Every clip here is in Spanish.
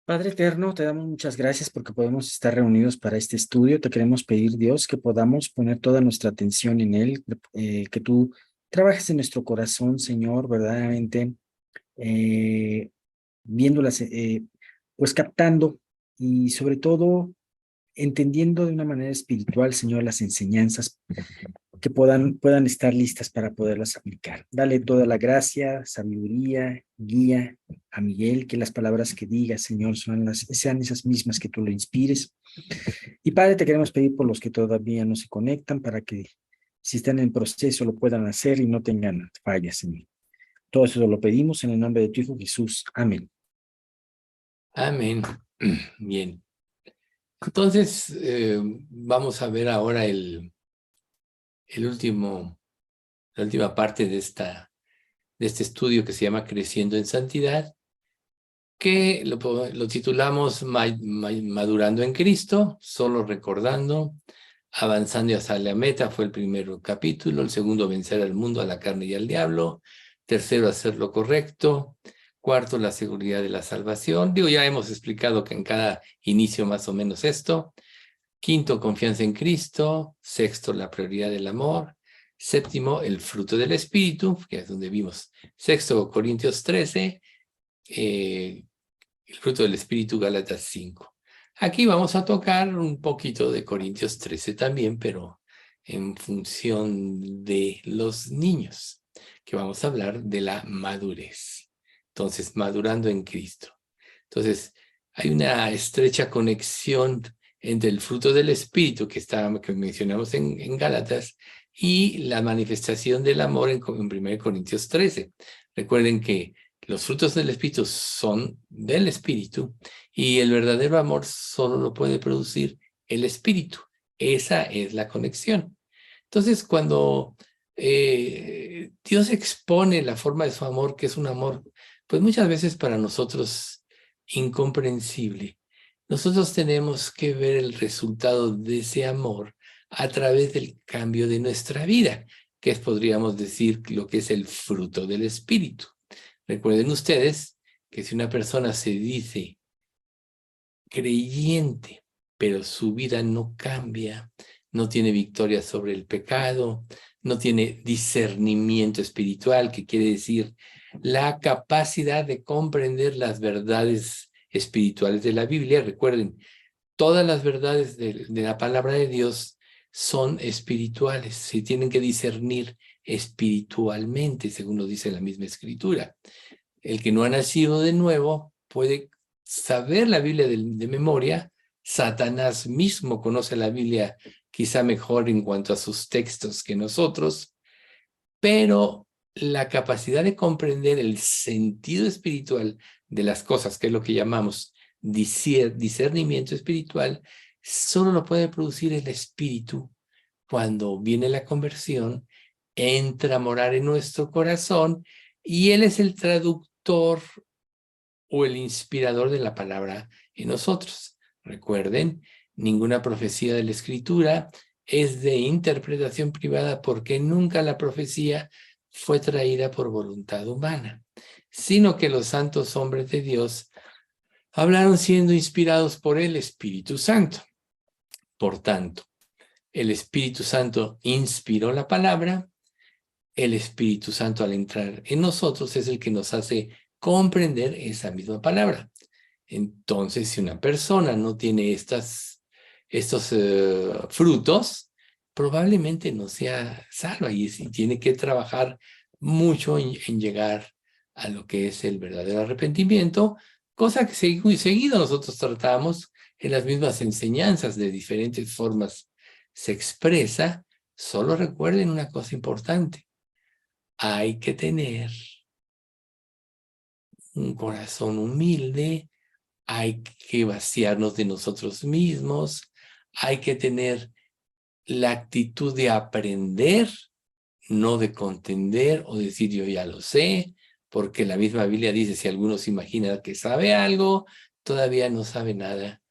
Padre eterno, te damos muchas gracias porque podemos estar reunidos para este estudio. Te queremos pedir, Dios, que podamos poner toda nuestra atención en él, que tú trabajes en nuestro corazón, Señor, verdaderamente, eh, viéndolas, pues captando y sobre todo entendiendo de una manera espiritual, Señor, las enseñanzas que puedan estar listas para poderlas aplicar. Dale toda la gracia, sabiduría, guía a Miguel, que las palabras que diga, Señor, sean esas mismas que tú le inspires. Y Padre, te queremos pedir por los que todavía no se conectan, para que si están en proceso lo puedan hacer y no tengan fallas, Señor. Todo eso lo pedimos en el nombre de tu Hijo Jesús. Amén. Amén. Bien. Entonces, vamos a ver ahora el la última parte de este estudio que se llama Creciendo en Santidad, que lo titulamos Madurando en Cristo, solo recordando, avanzando hacia la meta, fue el primer capítulo. El segundo, vencer al mundo, a la carne y al diablo. Tercero, hacer lo correcto. Cuarto, la seguridad de la salvación. Ya hemos explicado que en cada inicio más o menos esto. Quinto, confianza en Cristo. Sexto, la prioridad del amor. Séptimo, el fruto del Espíritu, que es donde vimos. Sexto, Corintios 13. El fruto del Espíritu, Gálatas 5. Aquí vamos a tocar un poquito de Corintios 13 también, pero en función de los niños, que vamos a hablar de la madurez. Entonces, madurando en Cristo. Entonces, hay una estrecha conexión entre el fruto del Espíritu que mencionamos en Gálatas y la manifestación del amor en 1 Corintios 13. Recuerden que los frutos del Espíritu son del Espíritu y el verdadero amor solo lo puede producir el Espíritu. Esa es la conexión. Entonces, cuando Dios expone la forma de su amor, que es un amor, pues muchas veces para nosotros incomprensible, nosotros tenemos que ver el resultado de ese amor a través del cambio de nuestra vida, que podríamos decir lo que es el fruto del Espíritu. Recuerden ustedes que si una persona se dice creyente, pero su vida no cambia, no tiene victoria sobre el pecado, no tiene discernimiento espiritual, que quiere decir la capacidad de comprender las verdades espirituales de la Biblia. Recuerden, todas las verdades de la palabra de Dios son espirituales, se tienen que discernir espiritualmente, según lo dice la misma Escritura. El que no ha nacido de nuevo puede saber la Biblia de memoria. Satanás mismo conoce la Biblia quizá mejor en cuanto a sus textos que nosotros, pero la capacidad de comprender el sentido espiritual de las cosas, que es lo que llamamos discernimiento espiritual, solo lo puede producir el Espíritu cuando viene la conversión, entra a morar en nuestro corazón y Él es el traductor o el inspirador de la palabra en nosotros. Recuerden, ninguna profecía de la Escritura es de interpretación privada, porque nunca la profecía fue traída por voluntad humana, sino que los santos hombres de Dios hablaron siendo inspirados por el Espíritu Santo. Por tanto, el Espíritu Santo inspiró la palabra. El Espíritu Santo, al entrar en nosotros, es el que nos hace comprender esa misma palabra. Entonces, si una persona no tiene estos frutos, probablemente no sea salva y tiene que trabajar mucho en llegar a lo que es el verdadero arrepentimiento, cosa que seguido nosotros tratamos en las mismas enseñanzas. De diferentes formas se expresa. Solo recuerden una cosa importante: hay que tener un corazón humilde, hay que vaciarnos de nosotros mismos, hay que tener la actitud de aprender, no de contender o decir yo ya lo sé, porque la misma Biblia dice: si alguno se imagina que sabe algo, todavía no sabe nada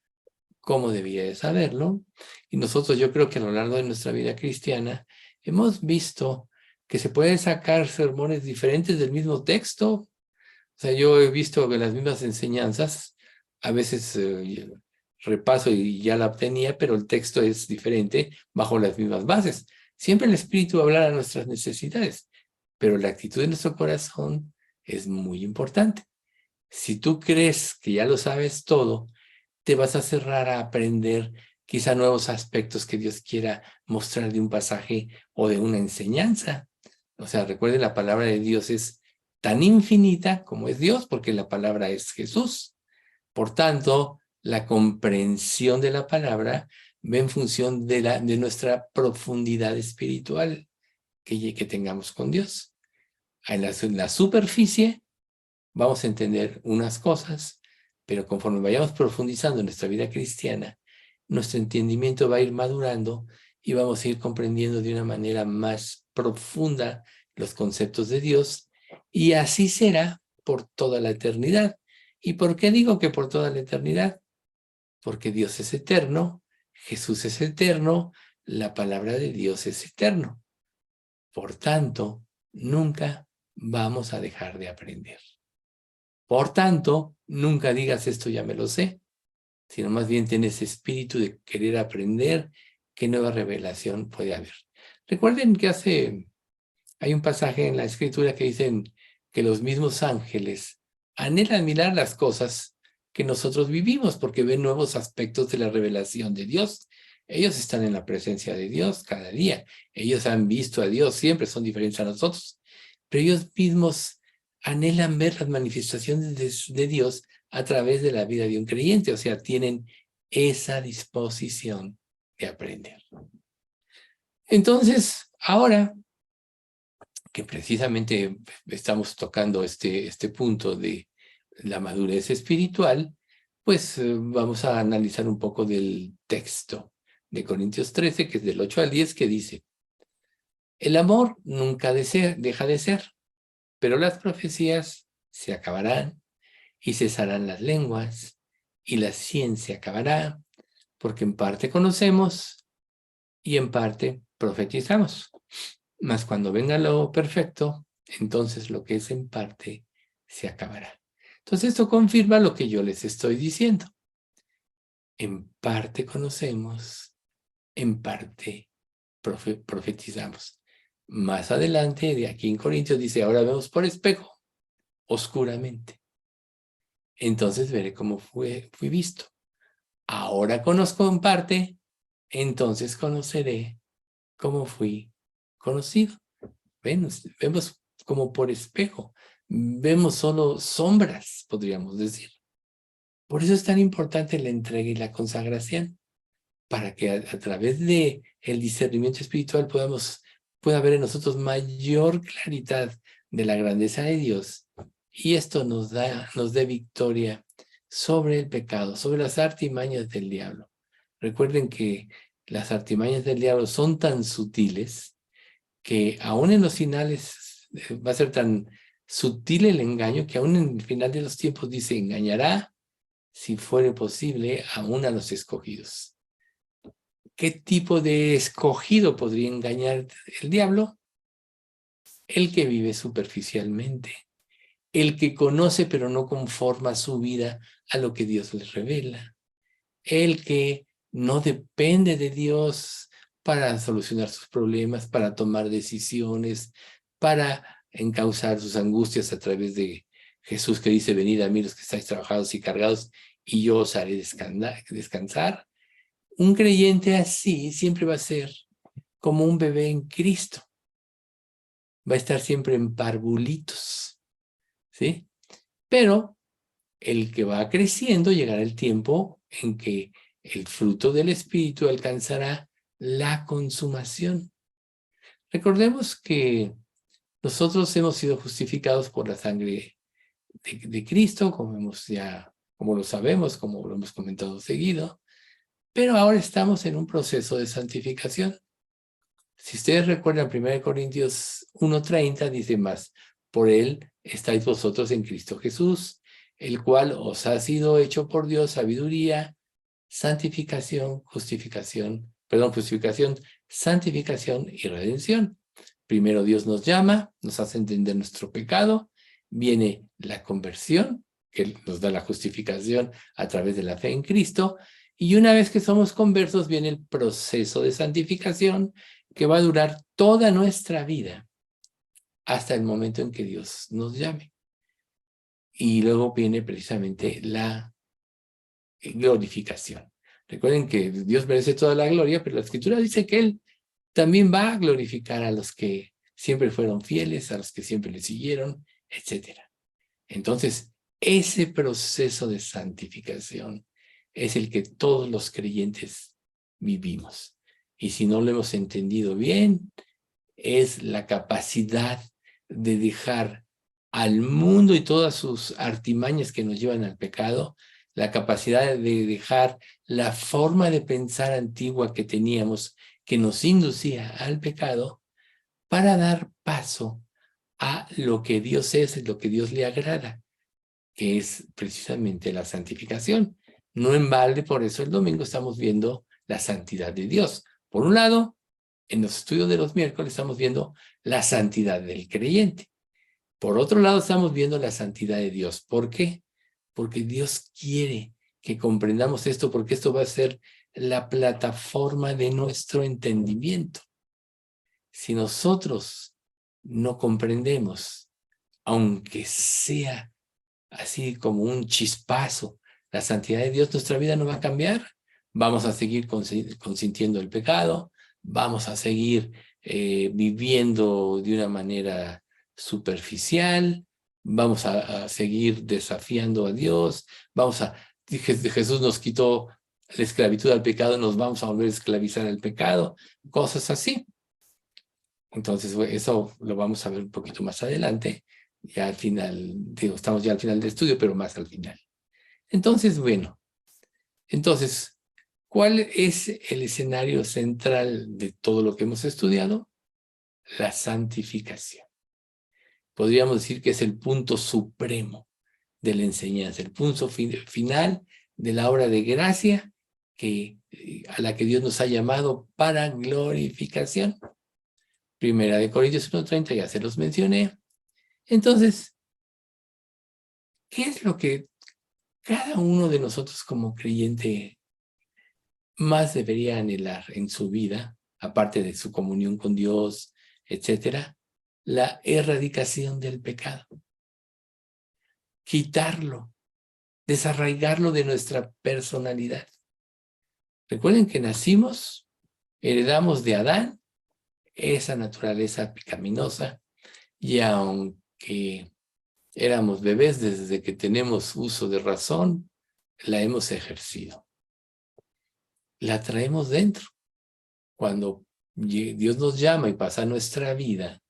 como debía de saberlo. Y nosotros, yo creo que a lo largo de nuestra vida cristiana hemos visto que se pueden sacar sermones diferentes del mismo texto. O sea, yo he visto que las mismas enseñanzas, a veces repaso y ya la obtenía, pero el texto es diferente bajo las mismas bases. Siempre el Espíritu hablará a nuestras necesidades, pero la actitud de nuestro corazón es muy importante. Si tú crees que ya lo sabes todo, te vas a cerrar a aprender quizá nuevos aspectos que Dios quiera mostrar de un pasaje o de una enseñanza. O sea, recuerde, la palabra de Dios es tan infinita como es Dios, porque la palabra es Jesús. Por tanto, la comprensión de la palabra va en función de nuestra profundidad espiritual que tengamos con Dios. En la superficie vamos a entender unas cosas, pero conforme vayamos profundizando en nuestra vida cristiana, nuestro entendimiento va a ir madurando y vamos a ir comprendiendo de una manera más profunda los conceptos de Dios, y así será por toda la eternidad. ¿Y por qué digo que por toda la eternidad? Porque Dios es eterno, Jesús es eterno, la palabra de Dios es eterno. Por tanto, nunca vamos a dejar de aprender. Por tanto, nunca digas esto ya me lo sé, sino más bien ten ese espíritu de querer aprender qué nueva revelación puede haber. Recuerden que hay un pasaje en la Escritura que dicen que los mismos ángeles anhelan mirar las cosas que nosotros vivimos porque ven nuevos aspectos de la revelación de Dios. Ellos están en la presencia de Dios cada día. Ellos han visto a Dios, siempre son diferentes a nosotros. Pero ellos mismos anhelan ver las manifestaciones de Dios a través de la vida de un creyente. O sea, tienen esa disposición de aprender. Entonces, ahora que precisamente estamos tocando este punto de la madurez espiritual, pues vamos a analizar un poco del texto de Corintios 13, que es del 8 al 10, que dice: el amor nunca deja de ser, pero las profecías se acabarán y cesarán las lenguas y la ciencia acabará, porque en parte conocemos y en parte profetizamos. Mas cuando venga lo perfecto, entonces lo que es en parte se acabará. Entonces esto confirma lo que yo les estoy diciendo. En parte conocemos, en parte profetizamos. Más adelante, de aquí en Corintios, dice: ahora vemos por espejo, oscuramente. Entonces veré cómo fui visto. Ahora conozco en parte, entonces conoceré cómo fui conocido. Vemos como por espejo, vemos solo sombras, podríamos decir. Por eso es tan importante la entrega y la consagración, para que a través de el discernimiento espiritual pueda haber en nosotros mayor claridad de la grandeza de Dios, y esto nos dé victoria sobre el pecado, sobre las artimañas del diablo. Recuerden que las artimañas del diablo son tan sutiles que aún en los finales va a ser tan sutil el engaño que aún en el final de los tiempos dice: engañará, si fuere posible, aún a los escogidos. ¿Qué tipo de escogido podría engañar el diablo? El que vive superficialmente, el que conoce pero no conforma su vida a lo que Dios les revela, el que no depende de Dios para solucionar sus problemas, para tomar decisiones, para encauzar sus angustias a través de Jesús, que dice: venid a mí los que estáis trabajados y cargados, y yo os haré descansar. Un creyente así siempre va a ser como un bebé en Cristo. Va a estar siempre en parvulitos, ¿sí? Pero el que va creciendo, llegará el tiempo en que el fruto del Espíritu alcanzará la consumación. Recordemos que nosotros hemos sido justificados por la sangre de Cristo, como lo sabemos, como lo hemos comentado seguido, pero ahora estamos en un proceso de santificación. Si ustedes recuerdan, 1 Corintios 1:30 dice más: por él estáis vosotros en Cristo Jesús, el cual os ha sido hecho por Dios sabiduría, justificación, santificación y redención. Primero Dios nos llama, nos hace entender nuestro pecado, viene la conversión, que nos da la justificación a través de la fe en Cristo. Y una vez que somos conversos, viene el proceso de santificación que va a durar toda nuestra vida hasta el momento en que Dios nos llame. Y luego viene precisamente la glorificación. Recuerden que Dios merece toda la gloria, pero la Escritura dice que Él también va a glorificar a los que siempre fueron fieles, a los que siempre le siguieron, etc. Entonces, ese proceso de santificación es el que todos los creyentes vivimos. Y si no lo hemos entendido bien, es la capacidad de dejar al mundo y todas sus artimañas que nos llevan al pecado, la capacidad de dejar la forma de pensar antigua que teníamos, que nos inducía al pecado, para dar paso a lo que Dios es, lo que Dios le agrada, que es precisamente la santificación. No en balde, por eso el domingo estamos viendo la santidad de Dios. Por un lado, en los estudios de los miércoles estamos viendo la santidad del creyente. Por otro lado, estamos viendo la santidad de Dios. ¿Por qué? Porque Dios quiere que comprendamos esto, porque esto va a ser la plataforma de nuestro entendimiento. Si nosotros no comprendemos, aunque sea así como un chispazo, la santidad de Dios, nuestra vida no va a cambiar. Vamos a seguir consintiendo el pecado, vamos a seguir viviendo de una manera superficial, vamos a seguir desafiando a Dios, Jesús nos quitó la esclavitud al pecado, nos vamos a volver a esclavizar al pecado, cosas así. Entonces, eso lo vamos a ver un poquito más adelante, ya al final, digo, estamos ya al final del estudio, pero más al final. Entonces, bueno, ¿cuál es el escenario central de todo lo que hemos estudiado? La santificación. Podríamos decir que es el punto supremo de la enseñanza, el punto final de la obra de gracia a la que Dios nos ha llamado para glorificación. Primera de Corintios 1:30, ya se los mencioné. Entonces, ¿qué es lo que cada uno de nosotros como creyente más debería anhelar en su vida, aparte de su comunión con Dios, etcétera? La erradicación del pecado. Quitarlo, desarraigarlo de nuestra personalidad. Recuerden que nacimos, heredamos de Adán esa naturaleza pecaminosa, y aunque éramos bebés, desde que tenemos uso de razón, la hemos ejercido. La traemos dentro. Cuando Dios nos llama y pasa nuestra vida,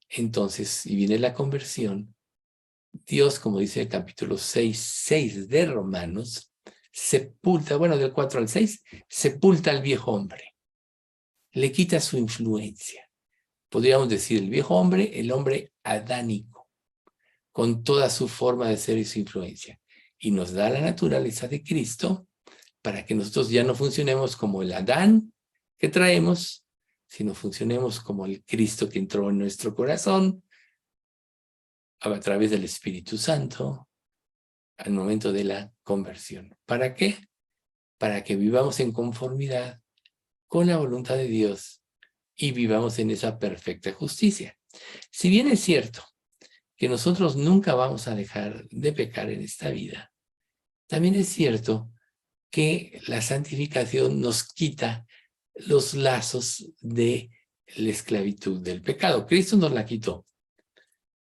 entonces, y viene la conversión, Dios, como dice el capítulo 6 de Romanos, sepulta, bueno, del 4 al 6, sepulta al viejo hombre. Le quita su influencia. Podríamos decir el viejo hombre, el hombre adánico, con toda su forma de ser y su influencia. Y nos da la naturaleza de Cristo para que nosotros ya no funcionemos como el Adán que traemos, sino funcionemos como el Cristo que entró en nuestro corazón a través del Espíritu Santo al momento de la conversión. ¿Para qué? Para que vivamos en conformidad con la voluntad de Dios y vivamos en esa perfecta justicia. Si bien es cierto que nosotros nunca vamos a dejar de pecar en esta vida, también es cierto que la santificación nos quita los lazos de la esclavitud del pecado. Cristo nos la quitó,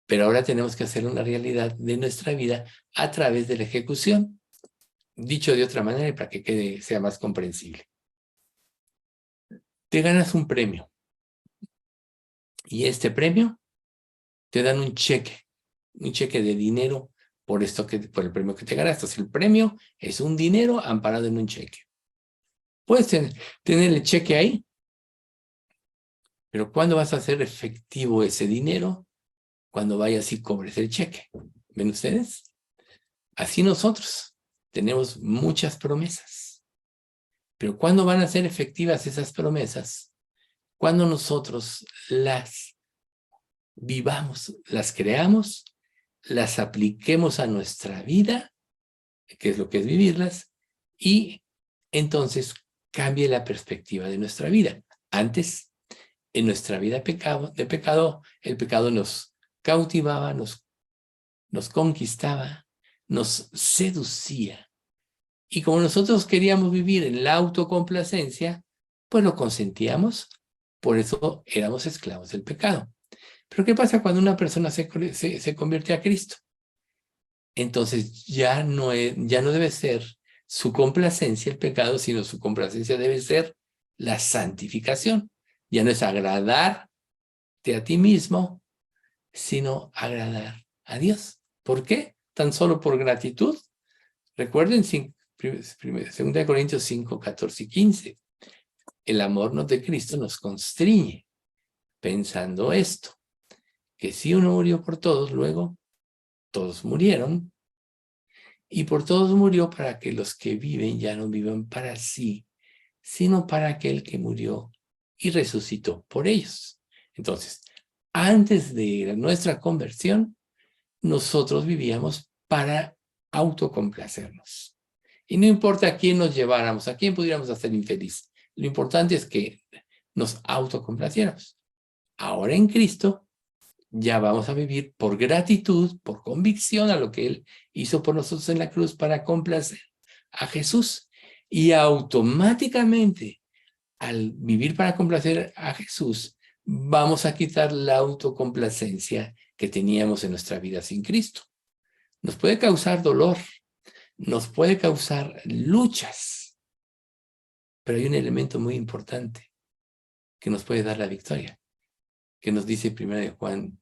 pero ahora tenemos que hacer una realidad de nuestra vida a través de la ejecución. Dicho de otra manera, para que sea más comprensible. Te ganas un premio, y este premio te dan un cheque de dinero por el premio que te ganaste. El premio es un dinero amparado en un cheque. Puedes tener el cheque ahí, pero ¿cuándo vas a hacer efectivo ese dinero? Cuando vayas y cobres el cheque. ¿Ven ustedes? Así nosotros tenemos muchas promesas. Pero ¿cuándo van a ser efectivas esas promesas? Cuando nosotros las vivamos, las creamos las apliquemos a nuestra vida, que es lo que es vivirlas, y entonces cambie la perspectiva de nuestra vida. Antes, en nuestra vida de pecado, el pecado nos cautivaba, nos conquistaba, nos seducía. Y como nosotros queríamos vivir en la autocomplacencia, pues lo consentíamos, por eso éramos esclavos del pecado. Pero ¿qué pasa cuando una persona se convierte a Cristo? Entonces ya no debe ser su complacencia el pecado, sino su complacencia debe ser la santificación. Ya no es agradarte a ti mismo, sino agradar a Dios. ¿Por qué? Tan solo por gratitud. Recuerden 2 Corintios 5, 14 y 15. El amor de Cristo nos constriñe pensando esto, que si uno murió por todos, luego todos murieron, y por todos murió para que los que viven ya no vivan para sí, sino para aquel que murió y resucitó por ellos. Entonces, antes de nuestra conversión, nosotros vivíamos para autocomplacernos. Y no importa a quién nos lleváramos, a quién pudiéramos hacer infeliz. Lo importante es que nos autocomplaciéramos. Ahora en Cristo ya vamos a vivir por gratitud, por convicción a lo que Él hizo por nosotros en la cruz para complacer a Jesús. Y automáticamente, al vivir para complacer a Jesús, vamos a quitar la autocomplacencia que teníamos en nuestra vida sin Cristo. Nos puede causar dolor, nos puede causar luchas, pero hay un elemento muy importante que nos puede dar la victoria, que nos dice 1 Juan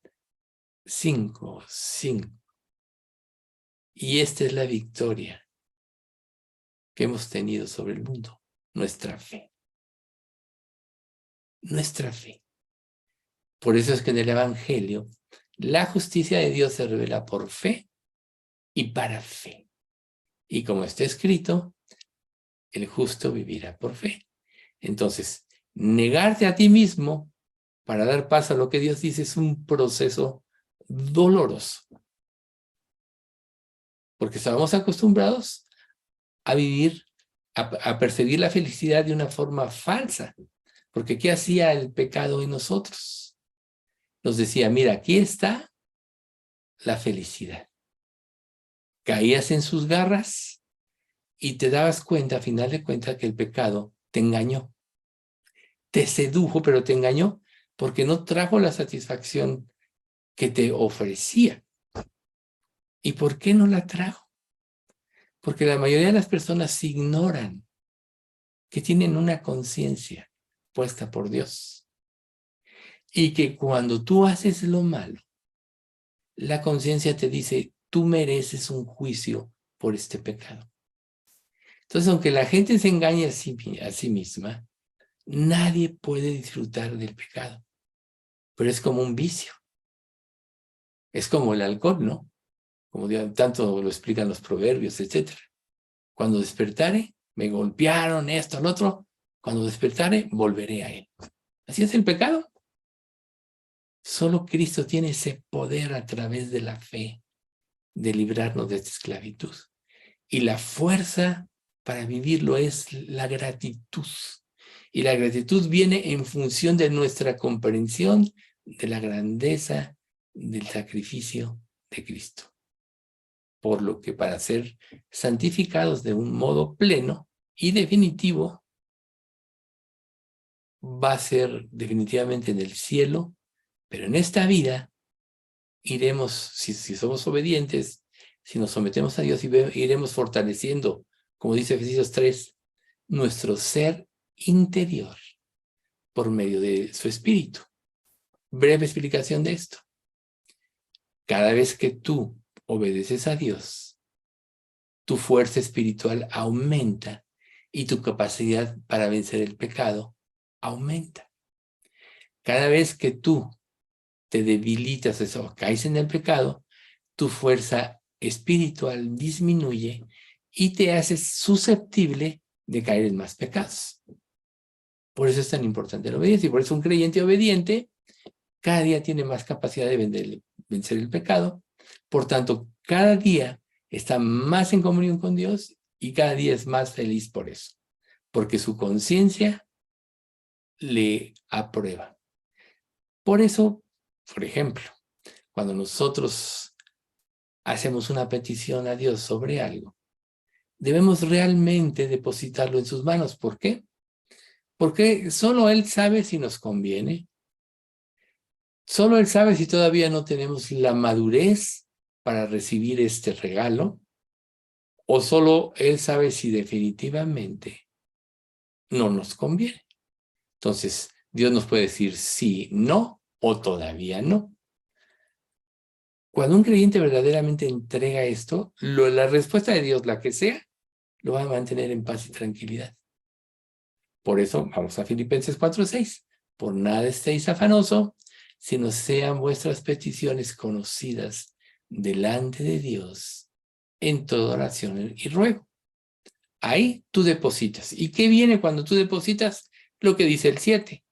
5. Y esta es la victoria que hemos tenido sobre el mundo, nuestra fe. Nuestra fe. Por eso es que en el Evangelio la justicia de Dios se revela por fe y para fe. Y como está escrito, el justo vivirá por fe. Entonces, negarte a ti mismo para dar paso a lo que Dios dice es un proceso doloroso. Porque estábamos acostumbrados a vivir, a perseguir la felicidad de una forma falsa. Porque ¿qué hacía el pecado en nosotros? Nos decía, mira, aquí está la felicidad. Caías en sus garras y te dabas cuenta, a final de cuentas, que el pecado te engañó. Te sedujo, pero te engañó porque no trajo la satisfacción que te ofrecía. ¿Y por qué no la trajo? Porque la mayoría de las personas ignoran que tienen una conciencia puesta por Dios. Y que cuando tú haces lo malo, la conciencia te dice, tú mereces un juicio por este pecado. Entonces, aunque la gente se engañe a sí misma, nadie puede disfrutar del pecado. Pero es como un vicio. Es como el alcohol, ¿no? Como tanto lo explican los proverbios, etc. Cuando despertare, me golpearon esto, lo otro. Cuando despertare, volveré a él. Así es el pecado. Solo Cristo tiene ese poder a través de la fe de librarnos de esta esclavitud. Y la fuerza para vivirlo es la gratitud. Y la gratitud viene en función de nuestra comprensión de la grandeza del sacrificio de Cristo. Por lo que para ser santificados de un modo pleno y definitivo, va a ser definitivamente en el cielo, pero en esta vida iremos, si somos obedientes, si nos sometemos a Dios, iremos fortaleciendo, como dice Efesios 3, nuestro ser interior por medio de su espíritu. Breve explicación de esto. Cada vez que tú obedeces a Dios, tu fuerza espiritual aumenta y tu capacidad para vencer el pecado aumenta. Cada vez que tú te debilitas o caes en el pecado, tu fuerza espiritual disminuye y te haces susceptible de caer en más pecados. Por eso es tan importante la obediencia y por eso un creyente obediente cada día tiene más capacidad de vencer el pecado, Por tanto, cada día está más en comunión con Dios y cada día es más feliz por eso, porque su conciencia le aprueba. Por eso, por ejemplo, cuando nosotros hacemos una petición a Dios sobre algo, debemos realmente depositarlo en sus manos. ¿Por qué? Porque solo Él sabe si nos conviene. Solo Él sabe si todavía no tenemos la madurez para recibir este regalo, o solo Él sabe si definitivamente no nos conviene. Entonces, Dios nos puede decir sí, no, o todavía no. Cuando un creyente verdaderamente entrega esto, la respuesta de Dios, la que sea, lo va a mantener en paz y tranquilidad. Por eso, vamos a Filipenses 4:6. Por nada estéis afanoso, sino sean vuestras peticiones conocidas delante de Dios en toda oración y ruego. Ahí tú depositas. ¿Y qué viene cuando tú depositas? Lo que dice el 7.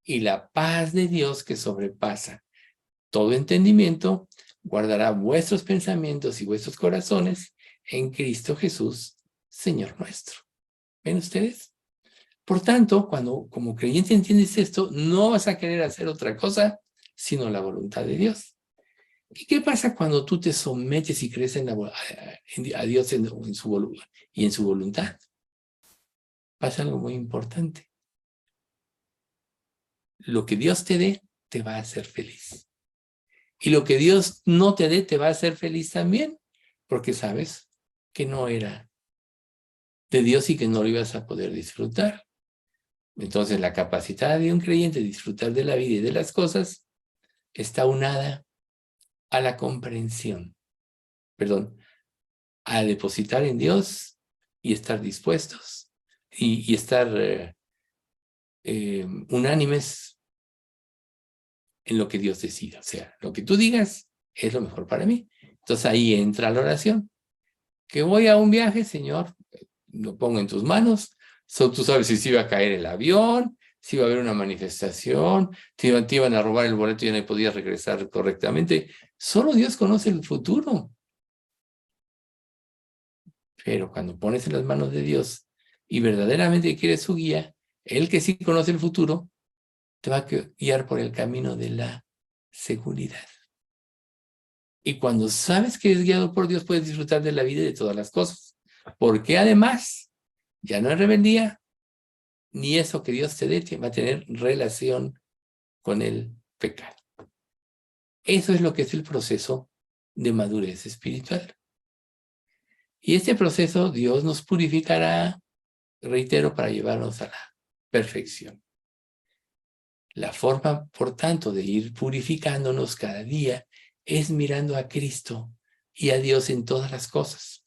Y la paz de Dios que sobrepasa todo entendimiento, guardará vuestros pensamientos y vuestros corazones en Cristo Jesús, Señor nuestro. ¿Ven ustedes? Por tanto, cuando como creyente entiendes esto, no vas a querer hacer otra cosa sino la voluntad de Dios. ¿Y qué pasa cuando tú te sometes y crees a Dios en su voluntad y en su voluntad? Pasa algo muy importante. Lo que Dios te dé, te va a hacer feliz. Y lo que Dios no te dé, te va a hacer feliz también, porque sabes que no era de Dios y que no lo ibas a poder disfrutar. Entonces, la capacidad de un creyente de disfrutar de la vida y de las cosas está unada a la comprensión, a depositar en Dios y estar dispuestos y estar unánimes en lo que Dios decida. O sea, lo que tú digas es lo mejor para mí. Entonces ahí entra la oración. Que voy a un viaje, Señor, lo pongo en tus manos. Tú sabes si se iba a caer el avión, si iba a haber una manifestación, te iban a robar el boleto y ya no podías regresar correctamente. Solo Dios conoce el futuro. Pero cuando pones en las manos de Dios y verdaderamente quieres su guía, Él que sí conoce el futuro, te va a guiar por el camino de la seguridad. Y cuando sabes que eres guiado por Dios, puedes disfrutar de la vida y de todas las cosas. Porque además, ya no es rebeldía, ni eso que Dios te dé va a tener relación con el pecado. Eso es lo que es el proceso de madurez espiritual. Y este proceso Dios nos purificará, reitero, para llevarnos a la perfección. La forma, por tanto, de ir purificándonos cada día es mirando a Cristo y a Dios en todas las cosas.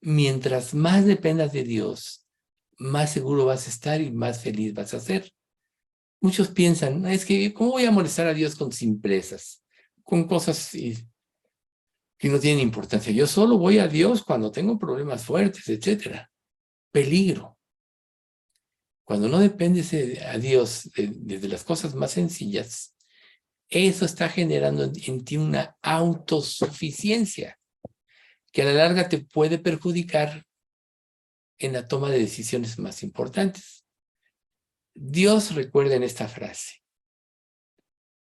Mientras más dependas de Dios, más seguro vas a estar y más feliz vas a ser. Muchos piensan, es que, ¿cómo voy a molestar a Dios con simplezas? Con cosas que no tienen importancia. Yo solo voy a Dios cuando tengo problemas fuertes, etc. Peligro. Cuando no dependes a Dios desde las cosas más sencillas, eso está generando en ti una autosuficiencia que a la larga te puede perjudicar en la toma de decisiones más importantes. Dios, recuerden esta frase,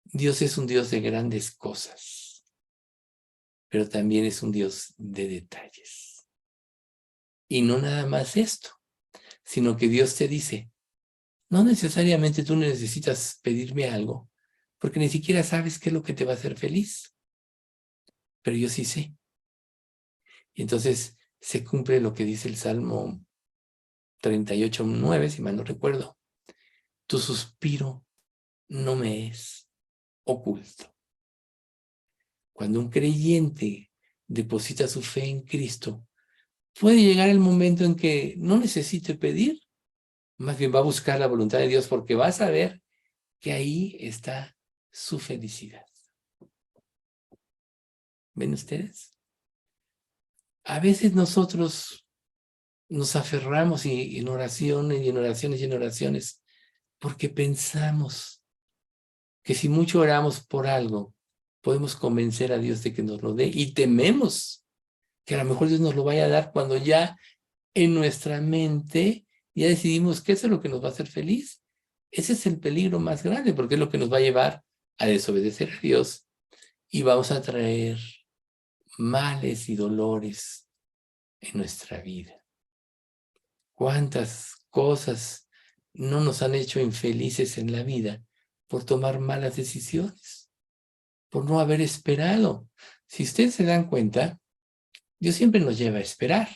Dios es un Dios de grandes cosas, pero también es un Dios de detalles. Y no nada más esto, sino que Dios te dice, no necesariamente tú necesitas pedirme algo, porque ni siquiera sabes qué es lo que te va a hacer feliz, pero yo sí sé. Y entonces se cumple lo que dice el Salmo 38:9, si mal no recuerdo. Tu suspiro no me es oculto. Cuando un creyente deposita su fe en Cristo, puede llegar el momento en que no necesite pedir, más bien va a buscar la voluntad de Dios porque va a saber que ahí está su felicidad. ¿Ven ustedes? A veces nosotros nos aferramos en oraciones y en oraciones y en oraciones porque pensamos que si mucho oramos por algo, podemos convencer a Dios de que nos lo dé y tememos que a lo mejor Dios nos lo vaya a dar cuando ya en nuestra mente ya decidimos que eso es lo que nos va a hacer feliz. Ese es el peligro más grande, porque es lo que nos va a llevar a desobedecer a Dios y vamos a traer males y dolores en nuestra vida. ¿Cuántas cosas no nos han hecho infelices en la vida por tomar malas decisiones, por no haber esperado? Si ustedes se dan cuenta, Dios siempre nos lleva a esperar,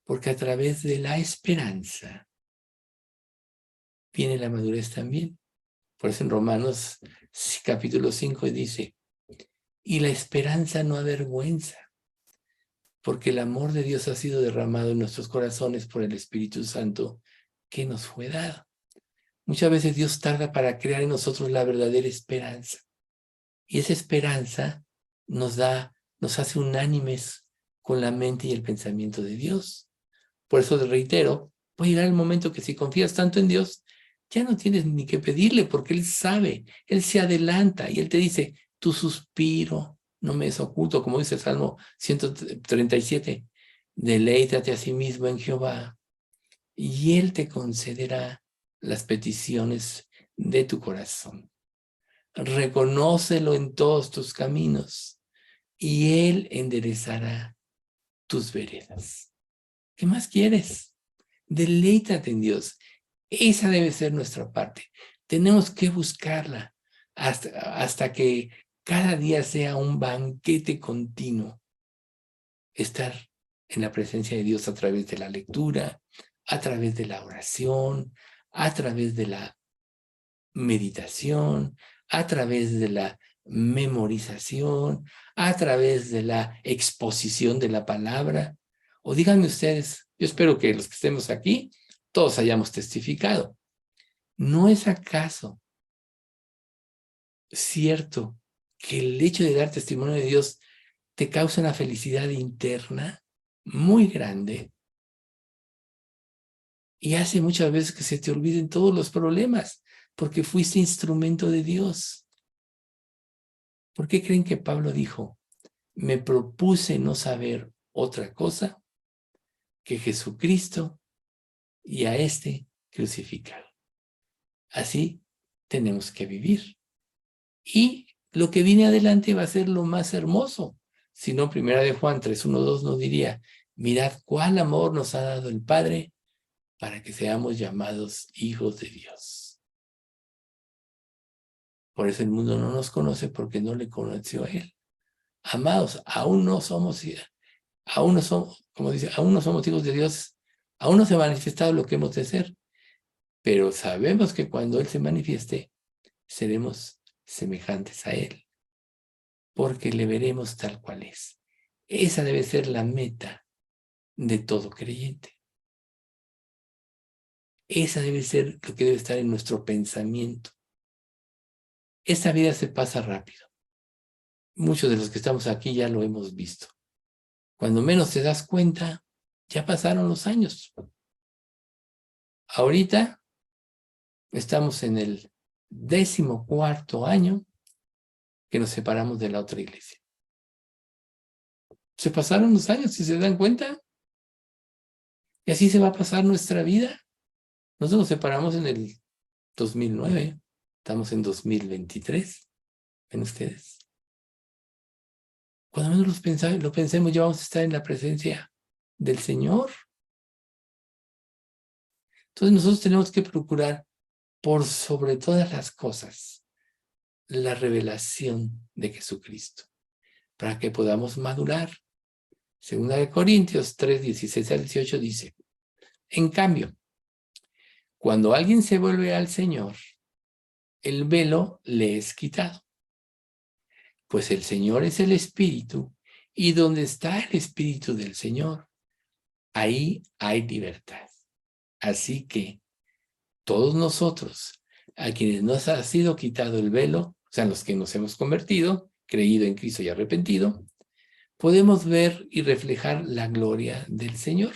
porque a través de la esperanza viene la madurez también. Por eso en Romanos capítulo 5 dice, y la esperanza no avergüenza, porque el amor de Dios ha sido derramado en nuestros corazones por el Espíritu Santo que nos fue dado. Muchas veces Dios tarda para crear en nosotros la verdadera esperanza. Y esa esperanza nos hace unánimes con la mente y el pensamiento de Dios. Por eso reitero, puede llegar el momento que si confías tanto en Dios, ya no tienes ni que pedirle porque Él sabe, Él se adelanta y Él te dice, tu suspiro no me es oculto, como dice el Salmo 137, deleítate a sí mismo en Jehová y Él te concederá las peticiones de tu corazón. Reconócelo en todos tus caminos y Él enderezará tus veredas. ¿Qué más quieres? Deleítate en Dios. Esa debe ser nuestra parte. Tenemos que buscarla hasta que cada día sea un banquete continuo. Estar en la presencia de Dios a través de la lectura, a través de la oración, a través de la meditación, a través de la memorización, a través de la exposición de la palabra. O díganme ustedes, yo espero que los que estemos aquí, todos hayamos testificado. ¿No es acaso cierto que el hecho de dar testimonio de Dios te causa una felicidad interna muy grande y hace muchas veces que se te olviden todos los problemas porque fuiste instrumento de Dios? ¿Por qué creen que Pablo dijo, me propuse no saber otra cosa que Jesucristo y a este crucificado? Así tenemos que vivir. Y lo que viene adelante va a ser lo más hermoso. Si no, Primera de Juan 3:1-2 nos diría, mirad cuál amor nos ha dado el Padre para que seamos llamados hijos de Dios. Por eso el mundo no nos conoce porque no le conoció a Él. Amados, aún no somos, como dice, aún no somos hijos de Dios, aún no se ha manifestado lo que hemos de ser, pero sabemos que cuando Él se manifieste, seremos semejantes a Él, porque le veremos tal cual es. Esa debe ser la meta de todo creyente. Esa debe ser lo que debe estar en nuestro pensamiento. Esta vida se pasa rápido. Muchos de los que estamos aquí ya lo hemos visto. Cuando menos te das cuenta, ya pasaron los años. Ahorita estamos en el 14º año que nos separamos de la otra iglesia. Se pasaron los años, si se dan cuenta. Y así se va a pasar nuestra vida. Nosotros nos separamos en el 2009. Estamos en 2023. ¿Ven ustedes? Cuando menos lo pensemos, ya vamos a estar en la presencia del Señor. Entonces nosotros tenemos que procurar, por sobre todas las cosas, la revelación de Jesucristo, para que podamos madurar. 2 Corintios 3:16-18 dice, en cambio, cuando alguien se vuelve al Señor, el velo le es quitado. Pues el Señor es el Espíritu, y donde está el Espíritu del Señor, ahí hay libertad. Así que todos nosotros, a quienes nos ha sido quitado el velo, o sea, los que nos hemos convertido, creído en Cristo y arrepentido, podemos ver y reflejar la gloria del Señor.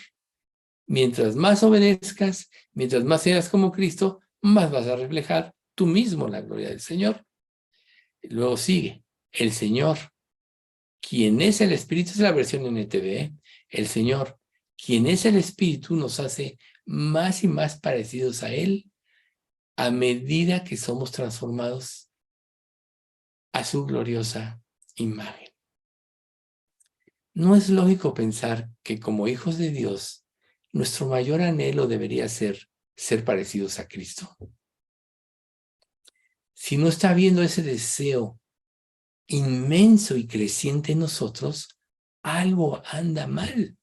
Mientras más obedezcas, mientras más seas como Cristo, más vas a reflejar tú mismo la gloria del Señor. Luego sigue, El Señor, quien es el Espíritu, es la versión NTV, el Señor, quien es el Espíritu, nos hace más y más parecidos a Él a medida que somos transformados a su gloriosa imagen. No es lógico pensar que como hijos de Dios, nuestro mayor anhelo debería ser parecidos a Cristo. Si no está habiendo ese deseo inmenso y creciente en nosotros, algo anda mal.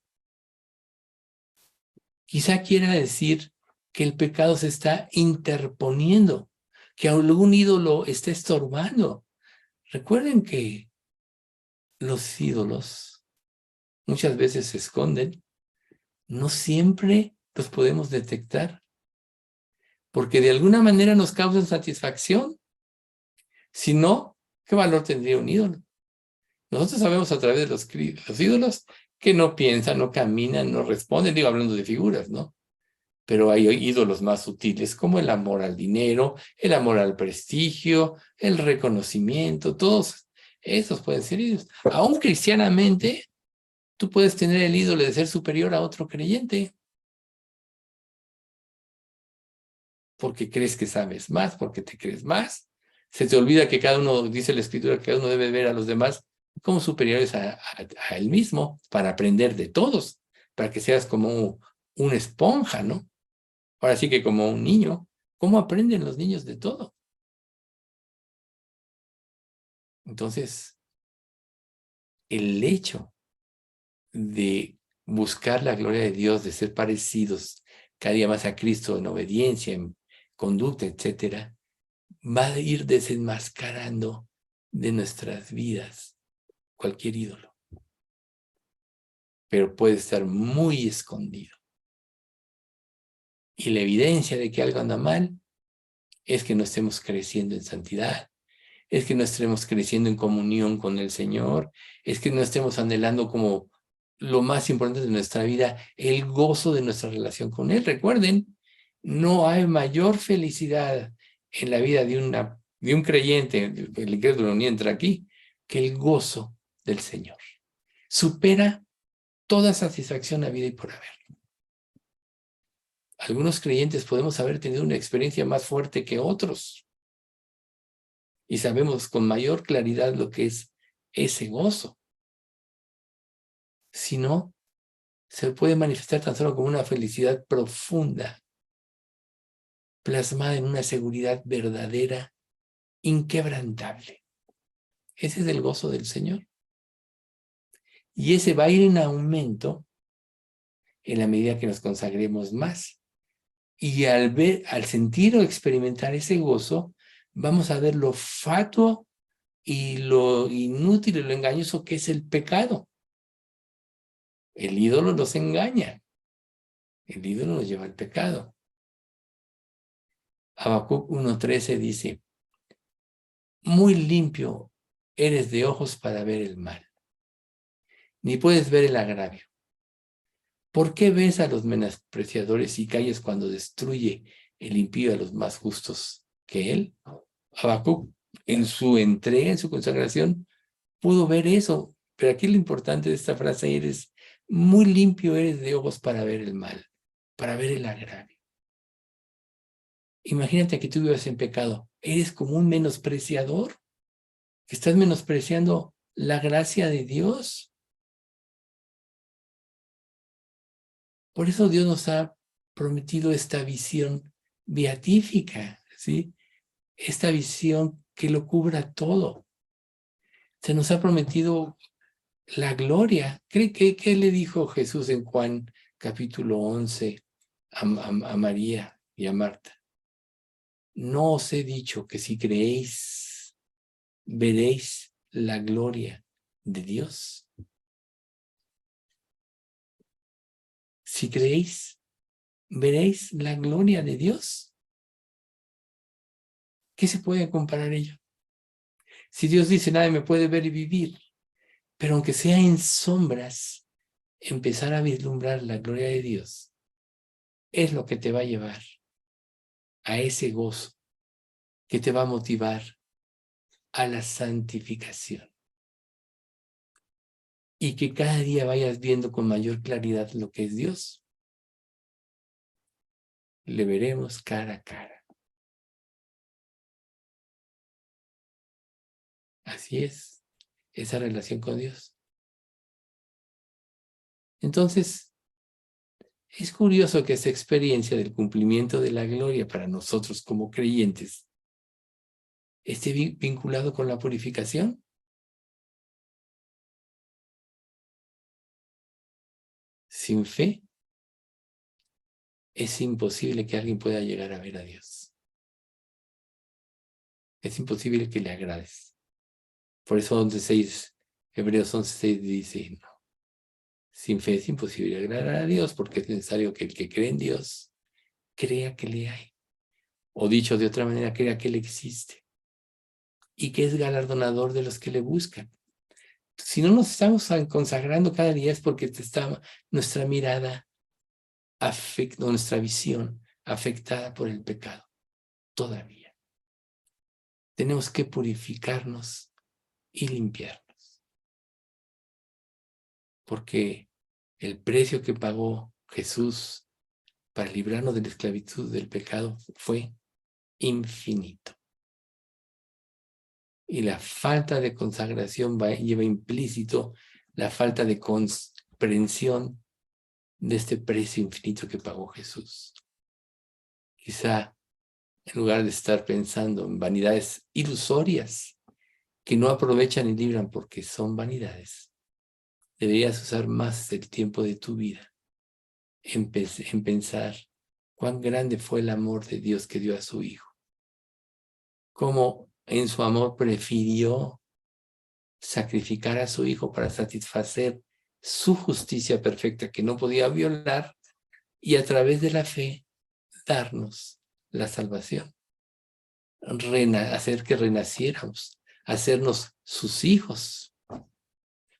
Quizá quiera decir que el pecado se está interponiendo, que algún ídolo está estorbando. Recuerden que los ídolos muchas veces se esconden, no siempre los podemos detectar, porque de alguna manera nos causan satisfacción. Si no, ¿qué valor tendría un ídolo? Nosotros sabemos a través de los ídolos que no piensan, no caminan, no responden, digo, hablando de figuras, ¿no? Pero hay ídolos más sutiles como el amor al dinero, el amor al prestigio, el reconocimiento, todos esos pueden ser ídolos. Aún cristianamente, tú puedes tener el ídolo de ser superior a otro creyente, porque crees que sabes más, porque te crees más. Se te olvida que cada uno, dice la Escritura, que cada uno debe ver a los demás como superiores a él mismo, para aprender de todos, para que seas como una esponja, ¿no? Ahora sí que como un niño. ¿Cómo aprenden los niños de todo? Entonces, el hecho de buscar la gloria de Dios, de ser parecidos cada día más a Cristo en obediencia, en conducta, etcétera, va a ir desenmascarando de nuestras vidas cualquier ídolo, pero puede estar muy escondido. Y la evidencia de que algo anda mal es que no estemos creciendo en santidad, es que no estemos creciendo en comunión con el Señor, es que no estemos anhelando como lo más importante de nuestra vida, el gozo de nuestra relación con Él. Recuerden, no hay mayor felicidad en la vida de un creyente, el incrédulo ni entra aquí, que el gozo del Señor. Supera toda satisfacción a vida y por haber. Algunos creyentes podemos haber tenido una experiencia más fuerte que otros y sabemos con mayor claridad lo que es ese gozo. Si no, se puede manifestar tan solo como una felicidad profunda, plasmada en una seguridad verdadera, inquebrantable. Ese es el gozo del Señor. Y ese va a ir en aumento en la medida que nos consagremos más. Y al sentir o experimentar ese gozo, vamos a ver lo fatuo y lo inútil y lo engañoso que es el pecado. El ídolo nos engaña. El ídolo nos lleva al pecado. Habacuc 1:13 dice: muy limpio eres de ojos para ver el mal, ni puedes ver el agravio. ¿Por qué ves a los menospreciadores y calles cuando destruye el impío a los más justos que él? Habacuc, en su entrega, en su consagración, pudo ver eso. Pero aquí lo importante de esta frase es: muy limpio eres de ojos para ver el mal, para ver el agravio. Imagínate que tú vivas en pecado. Eres como un menospreciador, que estás menospreciando la gracia de Dios. Por eso Dios nos ha prometido esta visión beatífica, ¿sí? Esta visión que lo cubra todo. Se nos ha prometido la gloria. ¿Qué le dijo Jesús en Juan capítulo 11 a María y a Marta? No os he dicho que si creéis, veréis la gloria de Dios. Si creéis, veréis la gloria de Dios. ¿Qué se puede comparar ello? Si Dios dice: nadie me puede ver y vivir, pero aunque sea en sombras, empezar a vislumbrar la gloria de Dios es lo que te va a llevar a ese gozo, que te va a motivar a la santificación. Y que cada día vayas viendo con mayor claridad lo que es Dios. Le veremos cara a cara. Así es, esa relación con Dios. Entonces, es curioso que esa experiencia del cumplimiento de la gloria para nosotros como creyentes esté vinculado con la purificación. Sin fe, es imposible que alguien pueda llegar a ver a Dios. Es imposible que le agrades. Por eso Hebreos 11:6 dice, no, sin fe es imposible agradar a Dios porque es necesario que el que cree en Dios crea que le hay. O dicho de otra manera, crea que Él existe y que es galardonador de los que le buscan. Si no nos estamos consagrando cada día es porque nuestra mirada nuestra visión afectada por el pecado. Todavía. Tenemos que purificarnos y limpiarnos. Porque el precio que pagó Jesús para librarnos de la esclavitud del pecado fue infinito. Y la falta de consagración lleva implícito la falta de comprensión de este precio infinito que pagó Jesús. Quizá en lugar de estar pensando en vanidades ilusorias que no aprovechan y libran porque son vanidades, deberías usar más el tiempo de tu vida en pensar cuán grande fue el amor de Dios que dio a su Hijo. Cómo en su amor prefirió sacrificar a su Hijo para satisfacer su justicia perfecta que no podía violar y a través de la fe darnos la salvación. Hacer que renaciéramos, hacernos sus hijos,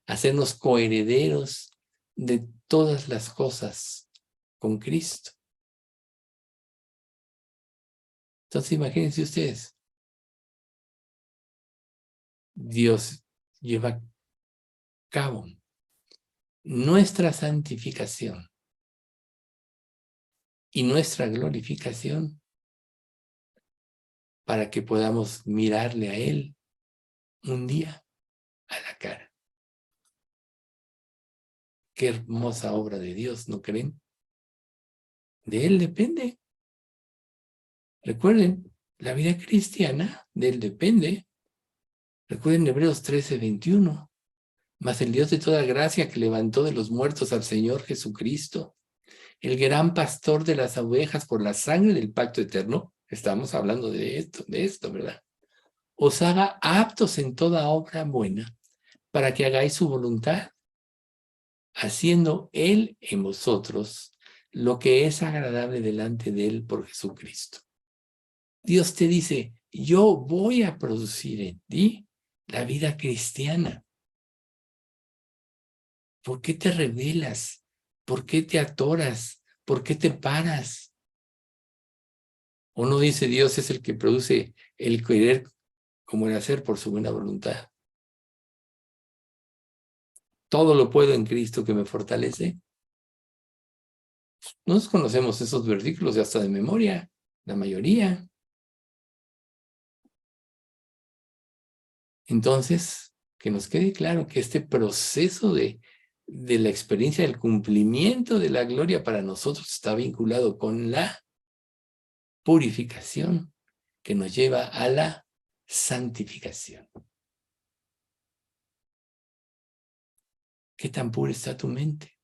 hacernos coherederos de todas las cosas con Cristo. Entonces imagínense ustedes, Dios lleva a cabo nuestra santificación y nuestra glorificación para que podamos mirarle a Él un día a la cara. Qué hermosa obra de Dios, ¿no creen? De Él depende. Recuerden, la vida cristiana de Él depende. Recuerden Hebreos 13:21. Mas el Dios de toda gracia que levantó de los muertos al Señor Jesucristo, el gran pastor de las ovejas por la sangre del pacto eterno, estamos hablando de esto, ¿verdad? Os haga aptos en toda obra buena para que hagáis su voluntad, haciendo Él en vosotros lo que es agradable delante de Él por Jesucristo. Dios te dice, yo voy a producir en ti la vida cristiana. ¿Por qué te rebelas? ¿Por qué te atoras? ¿Por qué te paras? ¿O no dice Dios es el que produce el querer como el hacer por su buena voluntad? Todo lo puedo en Cristo que me fortalece. Nos conocemos esos versículos ya hasta de memoria, la mayoría. Entonces, que nos quede claro que este proceso de la experiencia del cumplimiento de la gloria para nosotros está vinculado con la purificación que nos lleva a la santificación. ¿Qué tan pura está tu mente?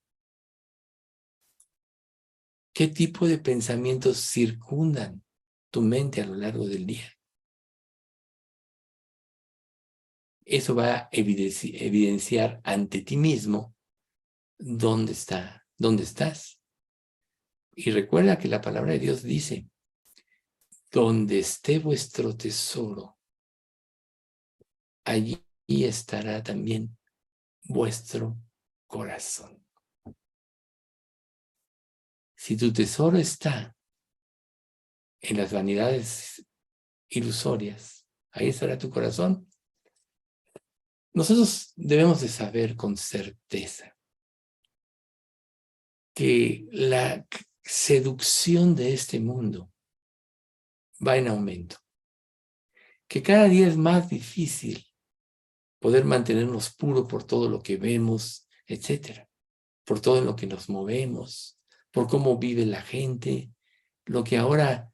¿Qué tipo de pensamientos circundan tu mente a lo largo del día? Eso va a evidenciar ante ti mismo dónde estás. Y recuerda que la palabra de Dios dice, donde esté vuestro tesoro, allí estará también vuestro corazón. Si tu tesoro está en las vanidades ilusorias, ahí estará tu corazón. Nosotros debemos de saber con certeza que la seducción de este mundo va en aumento, que cada día es más difícil poder mantenernos puros por todo lo que vemos, etcétera, por todo en lo que nos movemos, por cómo vive la gente. Lo que ahora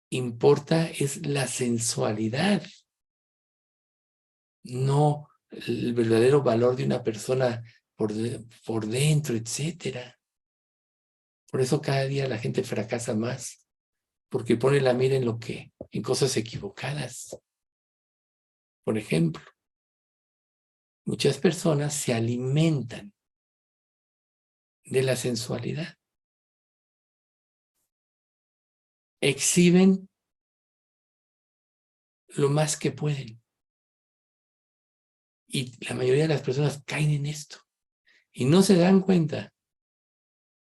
importa es la sensualidad, no el verdadero valor de una persona por dentro, etcétera. Por eso cada día la gente fracasa más, porque pone la mira en cosas equivocadas. Por ejemplo, muchas personas se alimentan de la sensualidad, exhiben lo más que pueden. Y la mayoría de las personas caen en esto y no se dan cuenta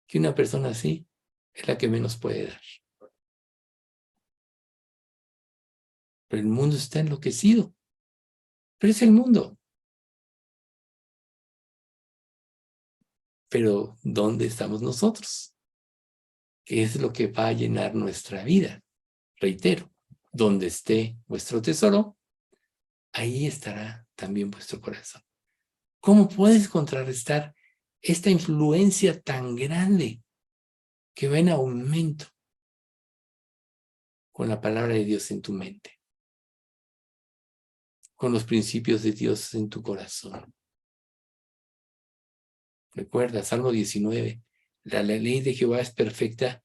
que una persona así es la que menos puede dar. Pero el mundo está enloquecido. Pero es el mundo. Pero ¿dónde estamos nosotros? ¿Qué es lo que va a llenar nuestra vida? Reitero, donde esté vuestro tesoro, ahí estará también vuestro corazón. ¿Cómo puedes contrarrestar esta influencia tan grande que va en aumento con la palabra de Dios en tu mente, con los principios de Dios en tu corazón? Recuerda, Salmo 19, la ley de Jehová es perfecta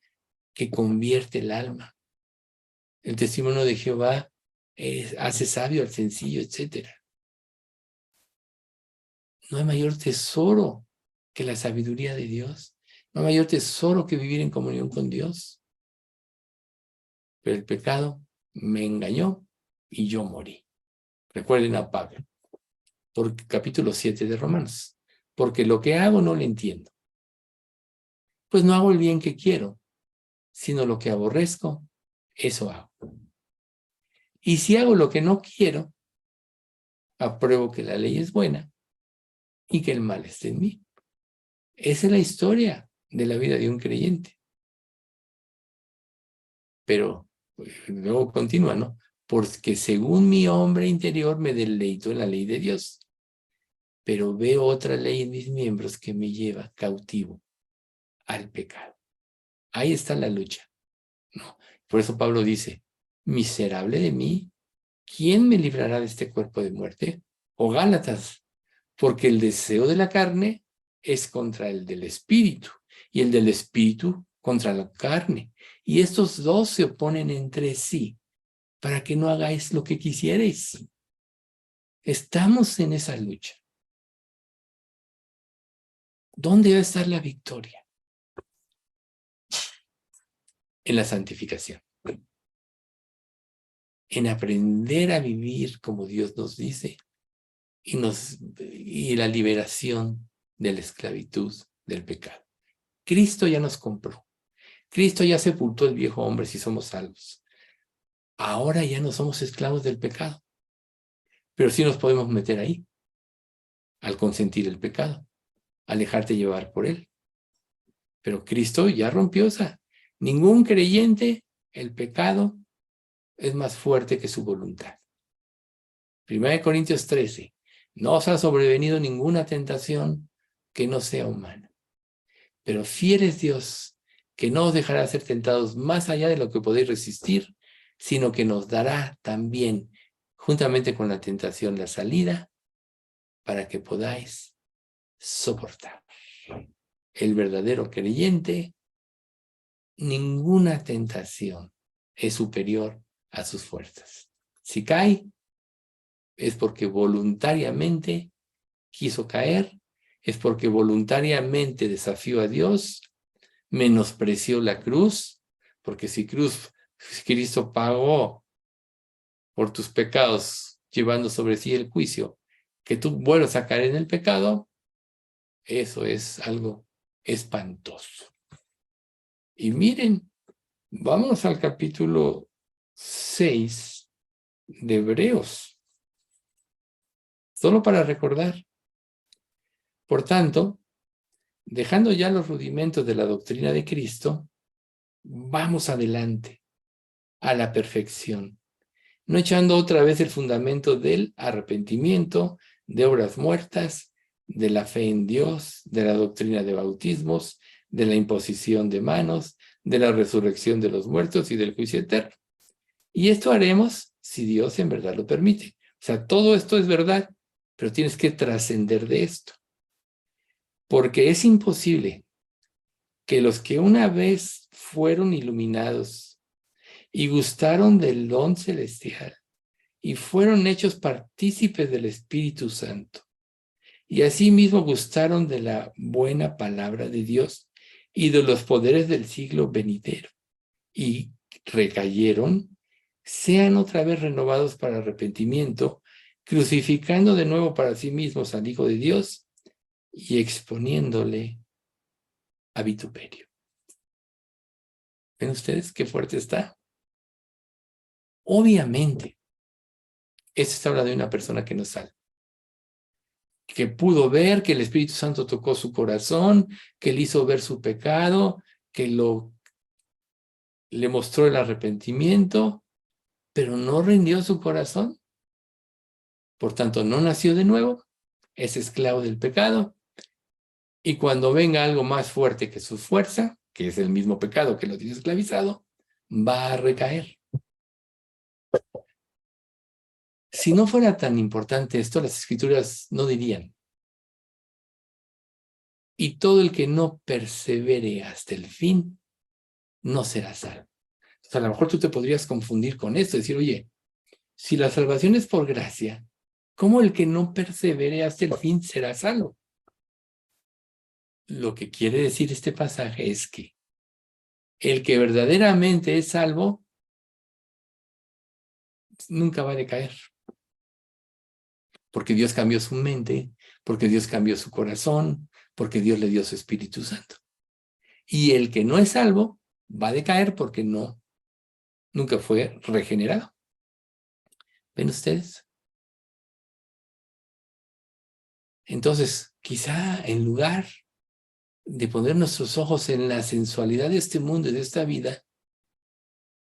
que convierte el alma. El testimonio de Jehová hace sabio al sencillo, etc. No hay mayor tesoro que la sabiduría de Dios. No hay mayor tesoro que vivir en comunión con Dios. Pero el pecado me engañó y yo morí. Recuerden a Pablo, por capítulo 7 de Romanos. Porque lo que hago no lo entiendo. Pues no hago el bien que quiero, sino lo que aborrezco, eso hago. Y si hago lo que no quiero, apruebo que la ley es buena y que el mal está en mí. Esa es la historia de la vida de un creyente. Pero luego continúa, ¿no? Porque según mi hombre interior me deleito en la ley de Dios, pero veo otra ley en mis miembros que me lleva cautivo al pecado. Ahí está la lucha, ¿no? Por eso Pablo dice, miserable de mí, ¿quién me librará de este cuerpo de muerte? O Gálatas, porque el deseo de la carne es contra el del espíritu, y el del espíritu contra la carne. Y estos dos se oponen entre sí, para que no hagáis lo que quisierais. Estamos en esa lucha. ¿Dónde va a estar la victoria? En la santificación. En aprender a vivir como Dios nos dice y la liberación de la esclavitud del pecado. Cristo ya nos compró. Cristo ya sepultó el viejo hombre si somos salvos. Ahora ya no somos esclavos del pecado, pero sí nos podemos meter ahí al consentir el pecado, al dejarte llevar por él. Pero Cristo ya rompió esa. Ningún creyente, el pecado es más fuerte que su voluntad. 1 Corintios 13. No os ha sobrevenido ninguna tentación que no sea humana. Pero fiel es Dios, que no os dejará ser tentados más allá de lo que podéis resistir, sino que nos dará también, juntamente con la tentación, la salida para que podáis soportar. El verdadero creyente, ninguna tentación es superior a sus fuerzas. Si cae, es porque voluntariamente quiso caer, es porque voluntariamente desafió a Dios, menospreció la cruz, porque si Cristo pagó por tus pecados, llevando sobre sí el juicio, que tú vuelvas a caer en el pecado, eso es algo espantoso. Y miren, vamos al capítulo 6 de Hebreos. solo para recordar. Por tanto, dejando ya los rudimentos de la doctrina de Cristo, vamos adelante a la perfección, no echando otra vez el fundamento del arrepentimiento, de obras muertas, de la fe en Dios, de la doctrina de bautismos, de la imposición de manos, de la resurrección de los muertos y del juicio eterno. Y esto haremos si Dios en verdad lo permite. O sea, todo esto es verdad, pero tienes que trascender de esto. Porque es imposible que los que una vez fueron iluminados y gustaron del don celestial y fueron hechos partícipes del Espíritu Santo y asimismo gustaron de la buena palabra de Dios y de los poderes del siglo venidero y recayeron, sean otra vez renovados para arrepentimiento, crucificando de nuevo para sí mismos al Hijo de Dios y exponiéndole a vituperio. ¿Ven ustedes qué fuerte está? Obviamente, esto está hablando de una persona que no sabe, que pudo ver que el Espíritu Santo tocó su corazón, que le hizo ver su pecado, que le mostró el arrepentimiento, pero no rindió su corazón. Por tanto, no nació de nuevo, es esclavo del pecado, y cuando venga algo más fuerte que su fuerza, que es el mismo pecado que lo tiene esclavizado, va a recaer. Si no fuera tan importante esto, las Escrituras no dirían: y todo el que no persevere hasta el fin, no será salvo. O sea, a lo mejor tú te podrías confundir con esto, decir, oye, si la salvación es por gracia, ¿cómo el que no persevere hasta el fin será salvo? Lo que quiere decir este pasaje es que el que verdaderamente es salvo nunca va a decaer, porque Dios cambió su mente, porque Dios cambió su corazón, porque Dios le dio su Espíritu Santo. Y el que no es salvo va a decaer porque nunca fue regenerado. ¿Ven ustedes? Entonces, quizá en lugar de poner nuestros ojos en la sensualidad de este mundo y de esta vida,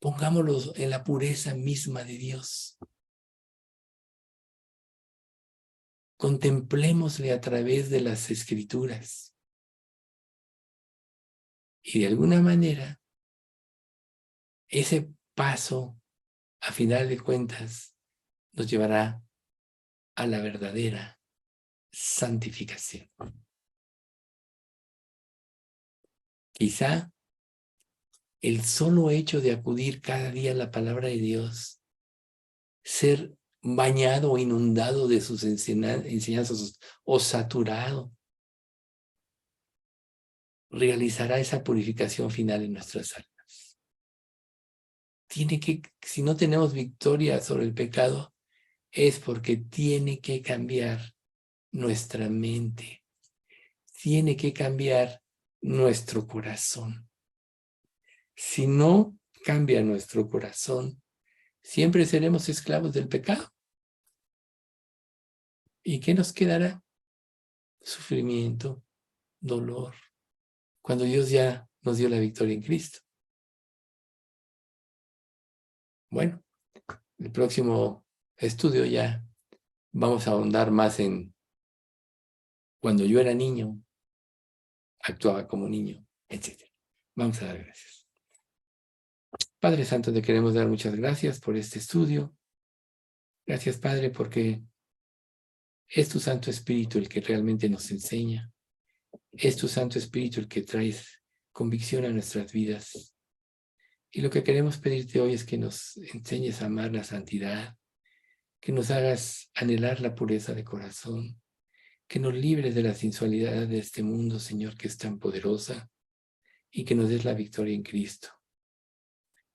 pongámoslos en la pureza misma de Dios. Contemplémosle a través de las Escrituras. Y de alguna manera, ese paso, a final de cuentas, nos llevará a la verdadera santificación. Quizá el solo hecho de acudir cada día a la palabra de Dios, ser bañado o inundado de sus enseñanzas o saturado, realizará esa purificación final en nuestras almas. Si no tenemos victoria sobre el pecado, es porque tiene que cambiar nuestra mente, tiene que cambiar nuestro corazón. Si no cambia nuestro corazón, siempre seremos esclavos del pecado. ¿Y qué nos quedará? Sufrimiento, dolor, cuando Dios ya nos dio la victoria en Cristo. Bueno, el próximo estudio ya vamos a ahondar más en cuando yo era niño, actuaba como niño, etc. Vamos a dar gracias. Padre Santo, te queremos dar muchas gracias por este estudio. Gracias, Padre, porque es tu Santo Espíritu el que realmente nos enseña. Es tu Santo Espíritu el que trae convicción a nuestras vidas. Y lo que queremos pedirte hoy es que nos enseñes a amar la santidad, que nos hagas anhelar la pureza de corazón, que nos libres de la sensualidad de este mundo, Señor, que es tan poderosa, y que nos des la victoria en Cristo.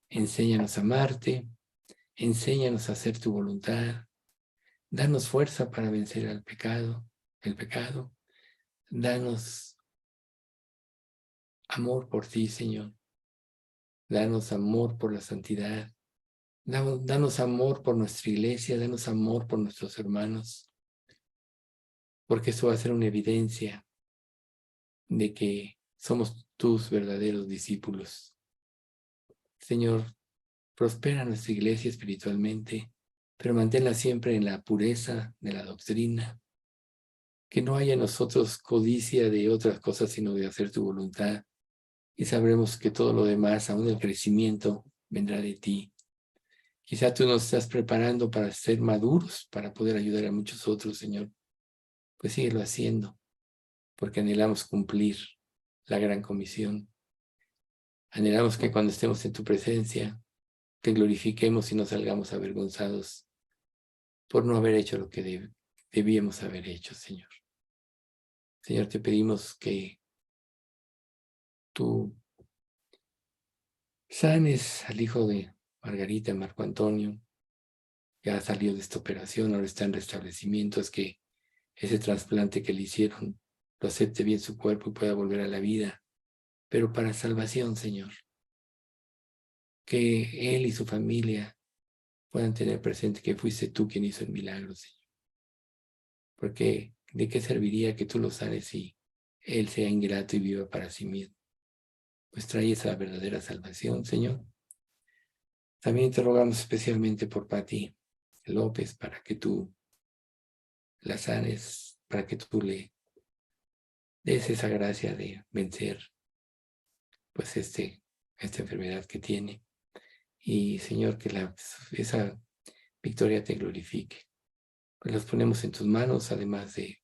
Enséñanos a amarte, enséñanos a hacer tu voluntad, danos fuerza para vencer el pecado, danos amor por ti, Señor, danos amor por la santidad, danos amor por nuestra iglesia, danos amor por nuestros hermanos, porque esto va a ser una evidencia de que somos tus verdaderos discípulos. Señor, prospera nuestra iglesia espiritualmente, pero manténla siempre en la pureza de la doctrina, que no haya en nosotros codicia de otras cosas, sino de hacer tu voluntad, y sabremos que todo lo demás, aún el crecimiento, vendrá de ti. Quizá tú nos estás preparando para ser maduros, para poder ayudar a muchos otros, Señor. Pues síguelo haciendo, porque anhelamos cumplir la gran comisión. Anhelamos que cuando estemos en tu presencia, te glorifiquemos y no salgamos avergonzados por no haber hecho lo que debíamos haber hecho, Señor. Señor, te pedimos que tú sanes al hijo de Margarita, Marco Antonio, que ha salido de esta operación, ahora está en restablecimiento, es que ese trasplante que le hicieron lo acepte bien su cuerpo y pueda volver a la vida, pero para salvación, Señor. Que él y su familia puedan tener presente que fuiste tú quien hizo el milagro, Señor. Porque ¿de qué serviría que tú lo sanes si él sea ingrato y viva para sí mismo? Pues trae esa verdadera salvación, Señor. También te rogamos especialmente por Pati López, para que tú la sanes, para que tú le des esa gracia de vencer pues esta enfermedad que tiene. Y Señor, que esa victoria te glorifique. Pues los ponemos en tus manos, además de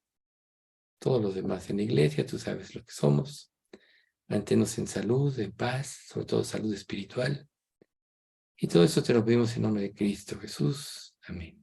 todos los demás en la iglesia. Tú sabes lo que somos. Manténnos en salud, en paz, sobre todo salud espiritual. Y todo esto te lo pedimos en nombre de Cristo Jesús. Amén.